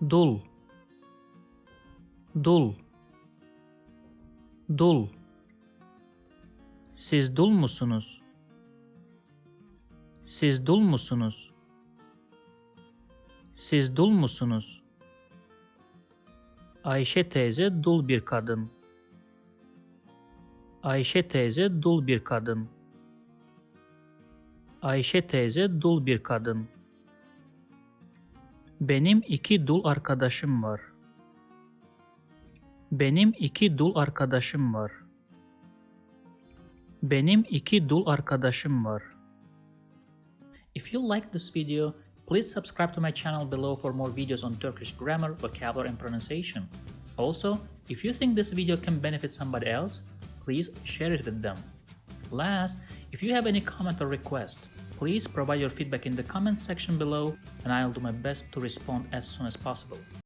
dul, dul, dul. Siz dul musunuz? Siz dul musunuz? Siz dul musunuz? Ayşe teyze dul bir kadın. Ayşe teyze dul bir kadın. Ayşe teyze dul bir kadın. Benim 2 dul arkadaşım var. Benim 2 dul arkadaşım var. Benim 2 dul arkadaşım var. If you like this video, please subscribe to my channel below for more videos on Turkish grammar, vocabulary, and pronunciation. Also, if you think this video can benefit somebody else, please share it with them. Last, if you have any comment or request, please provide your feedback in the comment section below and I'll do my best to respond as soon as possible.